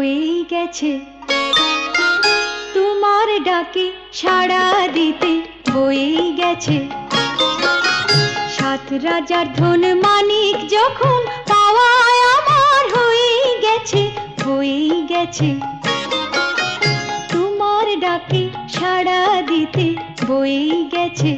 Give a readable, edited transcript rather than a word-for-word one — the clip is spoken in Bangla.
বয়েই গেছে। তোমার ডাকে সাড়া দিতে বয়েই গেছে। সাত রাজার ধন মানিক যখন পাওয়ায় আমার হয়েই গেছে, হয়েই গেছে। তোমার ডাকে সাড়া দিতে বয়েই গেছে।